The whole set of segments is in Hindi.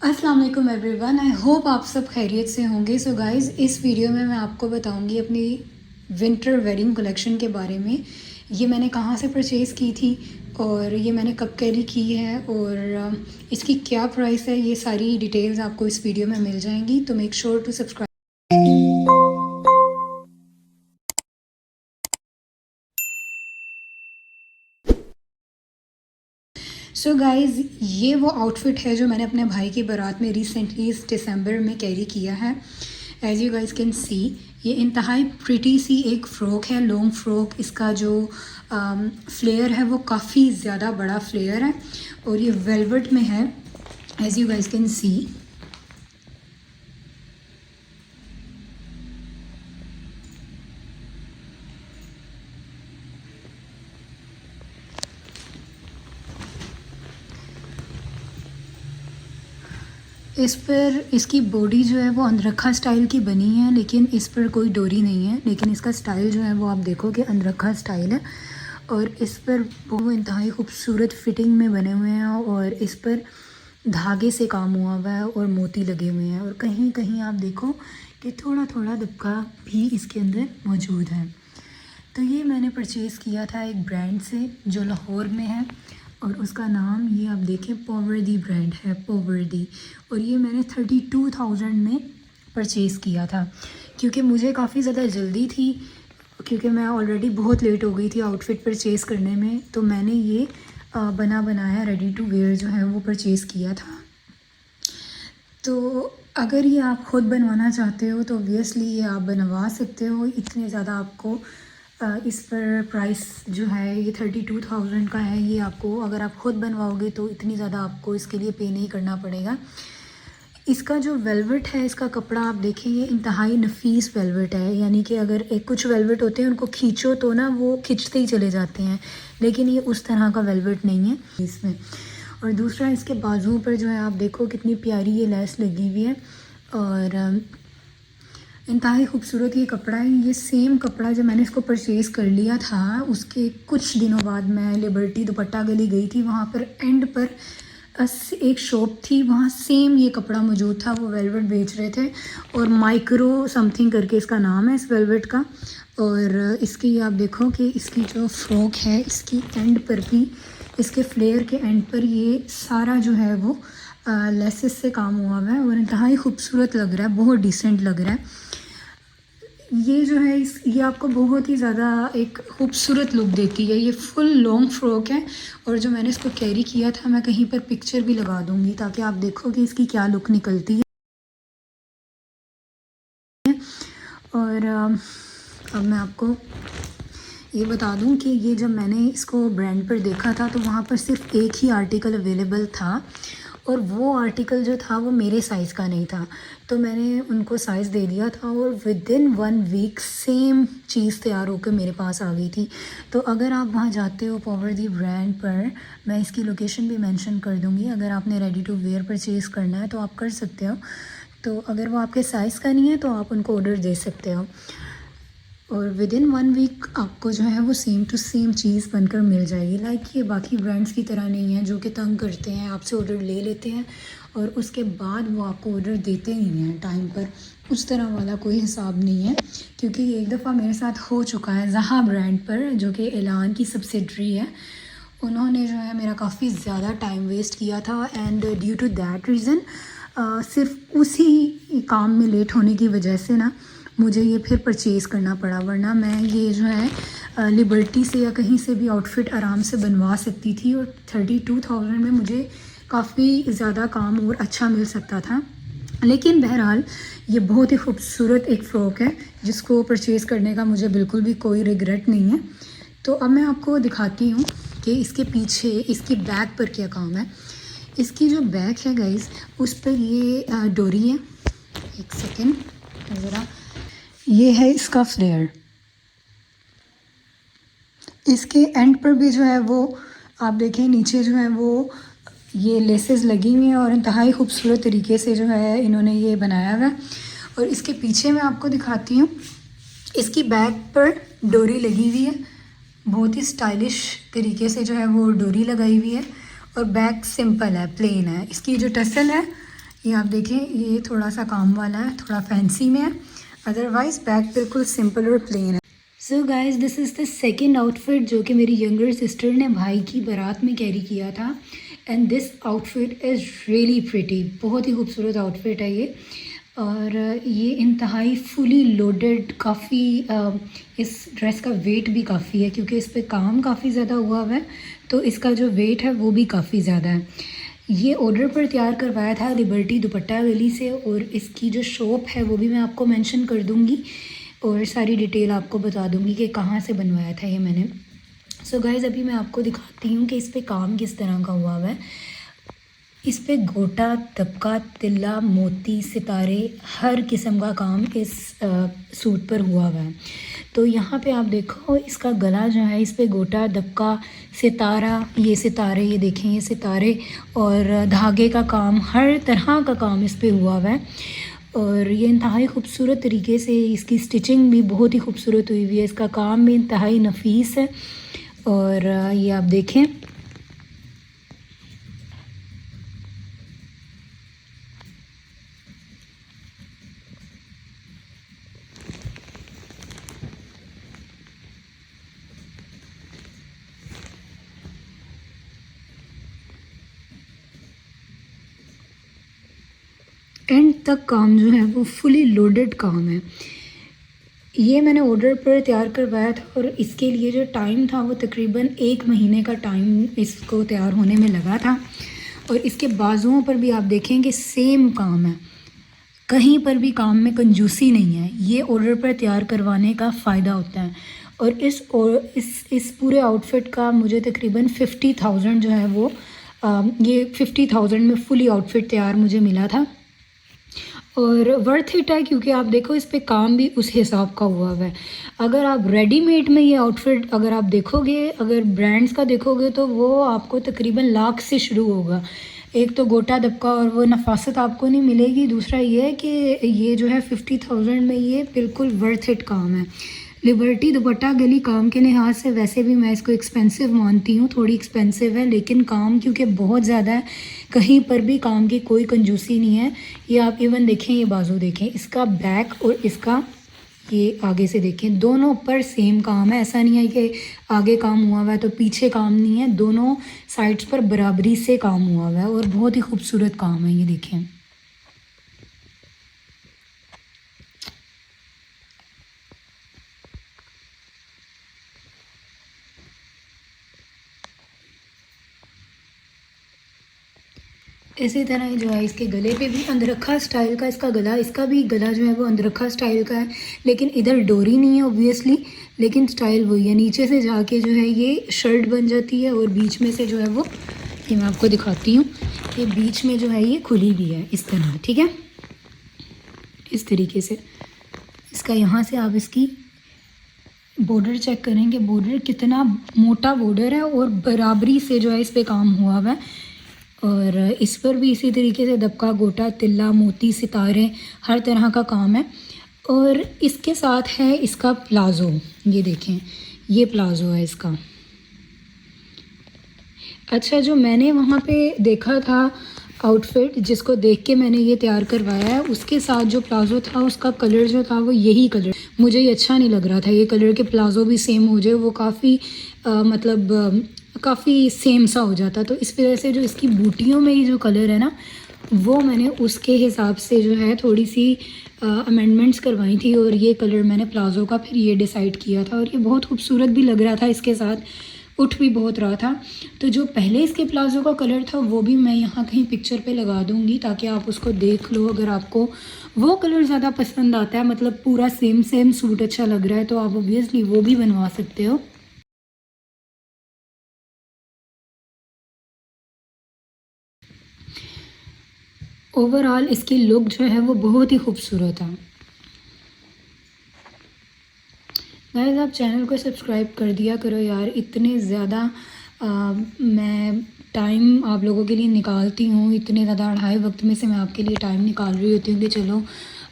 अस्सलाम वालेकुम एवरीवन। आई होप आप सब खैरियत से होंगे। सो गाइज़, इस वीडियो में मैं आपको बताऊंगी अपनी विंटर वेडिंग कलेक्शन के बारे में। ये मैंने कहाँ से परचेज़ की थी और ये मैंने कब कैरी की है और इसकी क्या प्राइस है, ये सारी डिटेल्स आपको इस वीडियो में मिल जाएंगी। तो make sure to subscribe. So guys, ये वो आउटफिट है जो मैंने अपने भाई की बारात में रिसेंटली इस दिसंबर में कैरी किया है। As you guys can see, ये इंतहाई प्रिटी सी एक फ़्रॉक है, लॉन्ग फ्रॉक। इसका जो फ्लेयर है वो काफ़ी ज़्यादा बड़ा फ्लेयर है और ये वेलवेट में है, as you guys can see. इस पर इसकी बॉडी जो है वो अंदरखा स्टाइल की बनी है, लेकिन इस पर कोई डोरी नहीं है। लेकिन इसका स्टाइल जो है वो आप देखो कि अंदरखा स्टाइल है और इस पर वो इंतहाई खूबसूरत फिटिंग में बने हुए हैं और इस पर धागे से काम हुआ हुआ है और मोती लगे हुए हैं और कहीं कहीं आप देखो कि थोड़ा थोड़ा दुबका भी इसके अंदर मौजूद है। तो ये मैंने परचेज़ किया था एक ब्रांड से जो लाहौर में है और उसका नाम ये आप देखें पोवर्दी ब्रांड है, पोवर्दी। और ये मैंने 32,000 में परचेज़ किया था क्योंकि मुझे काफ़ी ज़्यादा जल्दी थी, क्योंकि मैं ऑलरेडी बहुत लेट हो गई थी आउटफिट परचेज़ करने में। तो मैंने ये बना बनाया रेडी टू वेयर जो है वो परचेज़ किया था। तो अगर ये आप ख़ुद बनवाना चाहते हो तो ऑब्वियसली ये आप बनवा सकते हो। इतने ज़्यादा आपको इस पर प्राइस जो है ये 32,000 का है। ये आपको अगर आप ख़ुद बनवाओगे तो इतनी ज़्यादा आपको इसके लिए पे नहीं करना पड़ेगा। इसका जो वेलवेट है, इसका कपड़ा आप देखें, ये इंतहाई नफीस वेलवेट है। यानी कि अगर एक कुछ वेलवेट होते हैं उनको खींचो तो ना वो खिंचते ही चले जाते हैं, लेकिन ये उस तरह का वेलवेट नहीं है इसमें। और दूसरा, इसके बाजुओं पर जो है आप देखो कितनी प्यारी ये लेस लगी हुई है और इंतहाई खूबसूरत ये कपड़ा है। ये सेम कपड़ा जब मैंने इसको परचेज़ कर लिया था उसके कुछ दिनों बाद मैं लिबर्टी दुपट्टा गली गई थी। वहाँ पर एंड पर एक शॉप थी, वहाँ सेम ये कपड़ा मौजूद था। वो वेलवेट बेच रहे थे और माइक्रो समथिंग करके इसका नाम है इस वेलवेट का। और इसकी आप देखो कि इसकी जो फ्रॉक है, इसकी एंड पर भी, इसके फ्लेयर के एंड पर ये सारा जो है वो लेसेस से काम हुआ हुआ है और इंतहाई खूबसूरत लग रहा है, बहुत डिसेंट लग रहा है। ये जो है ये आपको बहुत ही ज़्यादा एक खूबसूरत लुक देती है। ये फुल लॉन्ग फ्रॉक है और जो मैंने इसको कैरी किया था, मैं कहीं पर पिक्चर भी लगा दूँगी ताकि आप देखो कि इसकी क्या लुक निकलती है। और अब मैं आपको ये बता दूं कि ये जब मैंने इसको ब्रांड पर देखा था तो वहाँ पर सिर्फ एक ही आर्टिकल अवेलेबल था और वो आर्टिकल जो था वो मेरे साइज़ का नहीं था। तो मैंने उनको साइज़ दे दिया था और विदिन 1 वीक सेम चीज़ तैयार होकर मेरे पास आ गई थी। तो अगर आप वहाँ जाते हो पोवर्दी ब्रांड पर, मैं इसकी लोकेशन भी मेंशन कर दूँगी। अगर आपने रेडी टू वेयर परचेज़ करना है तो आप कर सकते हो। तो अगर वो आपके साइज़ का नहीं है तो आप उनको ऑर्डर दे सकते हो और विदिन 1 वीक आपको जो है वो सेम टू सेम चीज़ बनकर मिल जाएगी। लाइक ये बाकी ब्रांड्स की तरह नहीं है जो कि तंग करते हैं, आपसे ऑर्डर ले लेते हैं और उसके बाद वो आपको ऑर्डर देते नहीं हैं टाइम पर। उस तरह वाला कोई हिसाब नहीं है, क्योंकि ये एक दफ़ा मेरे साथ हो चुका है ज़हा ब्रांड पर, जो कि एलान की सब्सिडरी है। उन्होंने जो है मेरा काफ़ी ज़्यादा टाइम वेस्ट किया था and due to that reason, सिर्फ उसी काम में लेट होने की वजह से ना मुझे ये फिर परचेज़ करना पड़ा। वरना मैं ये जो है लिबर्टी से या कहीं से भी आउटफिट आराम से बनवा सकती थी और 32,000 में मुझे काफ़ी ज़्यादा काम और अच्छा मिल सकता था। लेकिन बहरहाल ये बहुत ही खूबसूरत एक फ़्रॉक है जिसको परचेज़ करने का मुझे बिल्कुल भी कोई रिग्रेट नहीं है। तो अब मैं आपको दिखाती हूँ कि इसके पीछे इसकी बैक पर क्या काम है। इसकी जो बैक है गाइज़, उस पर ये डोरी है। एक सेकेंड ज़रा, ये है इसका फ्लेयर। इसके एंड पर भी जो है वो आप देखें नीचे जो है वो ये लेसेस लगी हुई हैं और इंतहाई खूबसूरत तरीके से जो है इन्होंने ये बनाया हुआ है। और इसके पीछे मैं आपको दिखाती हूँ, इसकी बैक पर डोरी लगी हुई है, बहुत ही स्टाइलिश तरीके से जो है वो डोरी लगाई हुई है और बैक सिंपल है, प्लेन है। इसकी जो टसल है ये आप देखें, ये थोड़ा सा काम वाला है, थोड़ा फैंसी में है, अदरवाइज़ बैक बिल्कुल सिंपल और प्लेन है। So guys, this is the second outfit जो कि मेरी यंगर सिस्टर ने भाई की बारात में कैरी किया था। And this outfit is really pretty, बहुत ही खूबसूरत आउटफिट है ये। और ये इंतहाई फुली लोडेड, काफ़ी इस ड्रेस का वेट भी काफ़ी है क्योंकि इस पर काम काफ़ी ज़्यादा हुआ है, तो इसका जो वेट है वो भी काफ़ी ज़्यादा है। ये ऑर्डर पर तैयार करवाया था लिबर्टी दुपट्टा गली से, और इसकी जो शॉप है वो भी मैं आपको मेंशन कर दूँगी और सारी डिटेल आपको बता दूँगी कि कहाँ से बनवाया था ये मैंने। सो गाइज़, अभी मैं आपको दिखाती हूँ कि इस पर काम किस तरह का हुआ है। इस पे गोटा, दबका, तिल्ला, मोती, सितारे, हर किस्म का काम इस सूट पर हुआ है। तो यहाँ पे आप देखो, इसका गला जो है, इस पे गोटा, दबका, सितारा, ये सितारे, ये देखें ये सितारे, और धागे का काम, हर तरह का काम इस पे हुआ है। और ये इंतहाई खूबसूरत तरीके से, इसकी स्टिचिंग भी बहुत ही खूबसूरत हुई हुई है, इसका काम भी इंतहाई नफीस है। और ये आप देखें, एंड तक काम जो है वो फुली लोडेड काम है। ये मैंने ऑर्डर पर तैयार करवाया था और इसके लिए जो टाइम था वो तकरीबन 1 महीने का टाइम इसको तैयार होने में लगा था। और इसके बाजुओं पर भी आप देखें कि सेम काम है, कहीं पर भी काम में कंजूसी नहीं है। ये ऑर्डर पर तैयार करवाने का फ़ायदा होता है। और इस पूरे आउटफिट का मुझे तकरीबन 50,000 जो है वो ये 50,000 में फुली आउटफिट तैयार मुझे मिला था। और वर्थ इट है क्योंकि आप देखो इस पे काम भी उस हिसाब का हुआ है। अगर आप रेडीमेड में ये आउटफिट अगर आप देखोगे, अगर ब्रांड्स का देखोगे, तो वो आपको तकरीबन लाख से शुरू होगा। एक तो गोटा दबका और वो नफासत आपको नहीं मिलेगी, दूसरा ये है कि ये जो है 50,000 में ये बिल्कुल वर्थ इट काम है। लिबर्टी दुपट्टा गली काम के लिहाज से वैसे भी मैं इसको एक्सपेंसिव मानती हूँ, थोड़ी एक्सपेंसिव है, लेकिन काम क्योंकि बहुत ज़्यादा है, कहीं पर भी काम की कोई कंजूसी नहीं है। ये आप इवन देखें, ये बाजू देखें, इसका बैक और इसका ये आगे से देखें, दोनों पर सेम काम है। ऐसा नहीं है कि आगे काम हुआ हुआ है तो पीछे काम नहीं है, दोनों साइड्स पर बराबरी से काम हुआ हुआ है और बहुत ही खूबसूरत काम है। ये देखें, इसी तरह जो है इसके गले पे भी अंदरखा स्टाइल का इसका गला, इसका भी गला जो है वो अंदरखा स्टाइल का है, लेकिन इधर डोरी नहीं है ऑब्वियसली, लेकिन स्टाइल वही है। नीचे से जाके जो है ये शर्ट बन जाती है और बीच में से जो है वो, ये मैं आपको दिखाती हूँ, ये बीच में जो है ये खुली भी है इस तरह, ठीक है, इस तरीके से। इसका यहाँ से आप इसकी बॉर्डर चेक करेंगे, बॉर्डर कितना मोटा बॉर्डर है और बराबरी से जो है इस पर काम हुआ हुआ है। और इस पर भी इसी तरीके से दबका, गोटा, तिल्ला, मोती, सितारे, हर तरह का काम है। और इसके साथ है इसका प्लाज़ो, ये देखें, ये प्लाज़ो है इसका। अच्छा, जो मैंने वहाँ पे देखा था आउटफिट, जिसको देख के मैंने ये तैयार करवाया है, उसके साथ जो प्लाज़ो था उसका कलर जो था वो यही कलर, मुझे ये अच्छा नहीं लग रहा था ये कलर के प्लाज़ो भी सेम हो जाए, वो काफ़ी मतलब काफ़ी सेम सा हो जाता। तो इस वजह से जो इसकी बूटियों में ही जो कलर है ना, वो मैंने उसके हिसाब से जो है थोड़ी सी अमेंडमेंट्स करवाई थी और ये कलर मैंने प्लाज़ो का फिर ये डिसाइड किया था। और ये बहुत खूबसूरत भी लग रहा था, इसके साथ उठ भी बहुत रहा था। तो जो पहले इसके प्लाज़ो का कलर था वो भी मैं यहाँ कहीं पिक्चर पे लगा दूँगी ताकि आप उसको देख लो। अगर आपको वो कलर ज़्यादा पसंद आता है, मतलब पूरा सेम सूट अच्छा लग रहा है, तो आप ऑब्वियसली वो भी बनवा सकते हो। ओवरऑल इसकी लुक जो है वो बहुत ही खूबसूरत है। गाइस, आप चैनल को सब्सक्राइब कर दिया करो यार, इतने ज़्यादा मैं टाइम आप लोगों के लिए निकालती हूँ, इतने ज़्यादा अढ़ाई वक्त में से मैं आपके लिए टाइम निकाल रही होती हूँ कि चलो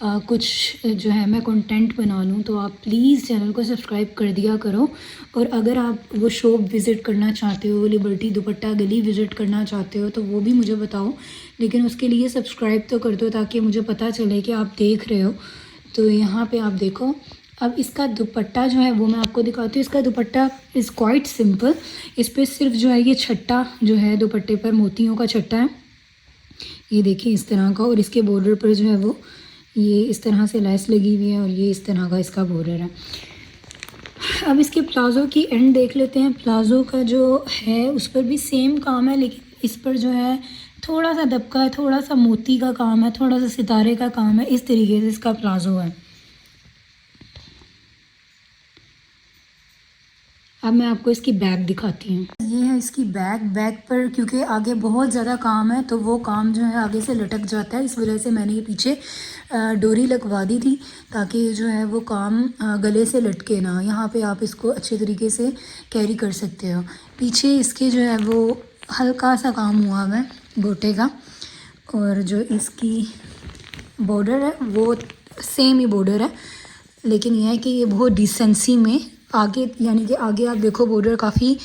कुछ जो है मैं कंटेंट बना लूँ, तो आप प्लीज़ चैनल को सब्सक्राइब कर दिया करो। और अगर आप वो शॉप विज़िट करना चाहते हो, लिबर्टी दुपट्टा गली विज़िट करना चाहते हो, तो वो भी मुझे बताओ, लेकिन उसके लिए सब्सक्राइब तो कर दो ताकि मुझे पता चले कि आप देख रहे हो। तो यहाँ पे आप देखो, अब इसका दुपट्टा जो है वो मैं आपको दिखाती हूँ। इसका दुपट्टा इज़ क्वाइट सिंपल। इस पर सिर्फ जो है ये छट्टा जो है दुपट्टे पर मोतियों का छट्टा है, ये देखिए इस तरह का। और इसके बॉर्डर पर जो है वो ये इस तरह से लेस लगी हुई है और ये इस तरह का इसका बॉर्डर है। अब इसके प्लाज़ो की एंड देख लेते हैं। प्लाज़ो का जो है उस पर भी सेम काम है, लेकिन इस पर जो है थोड़ा सा दबका है, थोड़ा सा मोती का काम है, थोड़ा सा सितारे का काम है। इस तरीके से इसका प्लाज़ो है। अब मैं आपको इसकी बैक दिखाती हूँ। ये है इसकी बैक। बैक पर क्योंकि आगे बहुत ज़्यादा काम है तो वो काम जो है आगे से लटक जाता है, इस वजह से मैंने ये पीछे डोरी लगवा दी थी ताकि जो है वो काम गले से लटके ना। यहाँ पे आप इसको अच्छे तरीके से कैरी कर सकते हो। पीछे इसके जो है वो हल्का सा काम हुआ हुआ है गोटे का, और जो इसकी बॉर्डर है वो सेम ही बॉर्डर है, लेकिन यह है कि ये बहुत डिसेंसी में आगे, यानी कि आगे आप देखो बॉर्डर काफ़ी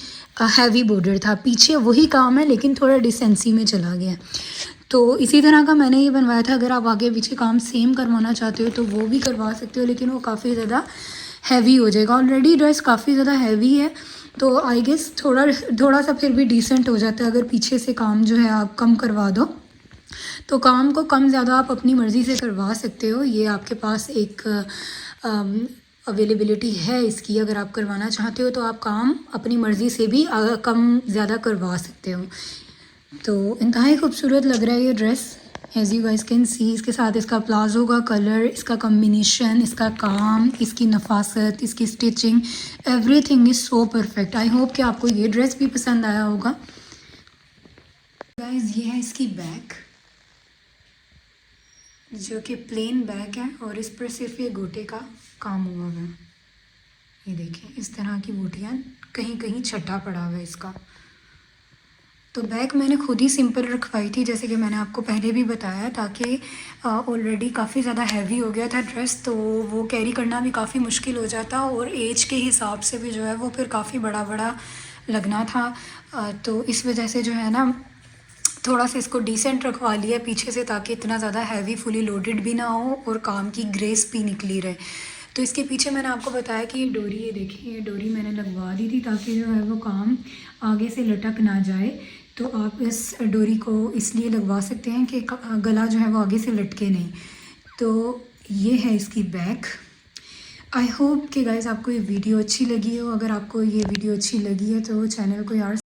हैवी बॉर्डर था, पीछे वही काम है लेकिन थोड़ा डिसेंसी में चला गया। तो इसी तरह का मैंने ये बनवाया था। अगर आप आगे पीछे काम सेम करवाना चाहते हो तो वो भी करवा सकते हो, लेकिन वो काफ़ी ज़्यादा हैवी हो जाएगा। ऑलरेडी ड्रेस काफ़ी ज़्यादा हैवी है, तो आई गेस थोड़ा सा फिर भी डिसेंट हो जाता है अगर पीछे से काम जो है आप कम करवा दो। तो काम को कम ज़्यादा आप अपनी मर्ज़ी से करवा सकते हो। ये आपके पास एक अवेलेबिलिटी है इसकी। अगर आप करवाना चाहते हो तो आप काम अपनी मर्ज़ी से भी कम ज़्यादा करवा सकते हो। तो इंतहाई खूबसूरत लग रहा है ये dress, as you guys can see. इसके साथ इसका प्लाज़ो का कलर, इसका कम्बिनेशन, इसका काम, इसकी नफासत, इसकी stitching, everything is so perfect. I hope कि आपको ये ड्रेस भी पसंद आया होगा। गाइस ये है इसकी बैक, जो कि प्लेन बैक है और इस पर सिर्फ ये गोटे का काम हुआ है। ये देखिए इस तरह की बूटियाँ, कहीं कहीं छटा पड़ा हुआ है इसका। तो बैक मैंने खुद ही सिंपल रखवाई थी, जैसे कि मैंने आपको पहले भी बताया, ताकि ऑलरेडी काफ़ी ज़्यादा हैवी हो गया था ड्रेस, तो वो कैरी करना भी काफ़ी मुश्किल हो जाता और एज के हिसाब से भी जो है वो फिर काफ़ी बड़ा बड़ा लगना था। तो इस वजह से जो है ना थोड़ा सा इसको डिसेंट रखवा लिया पीछे से, ताकि इतना ज़्यादा हैवी फुली लोडेड भी ना हो और काम की ग्रेस भी निकली रहे। तो इसके पीछे मैंने आपको बताया कि ये डोरी, ये देखिए ये डोरी मैंने लगवा दी थी ताकि जो है वो काम आगे से लटक ना जाए। तो आप इस डोरी को इसलिए लगवा सकते हैं कि गला जो है वो आगे से लटके नहीं। तो ये है इसकी बैक। आई होप कि गाइज़ आपको ये वीडियो अच्छी लगी हो। अगर आपको ये वीडियो अच्छी लगी है तो चैनल को यार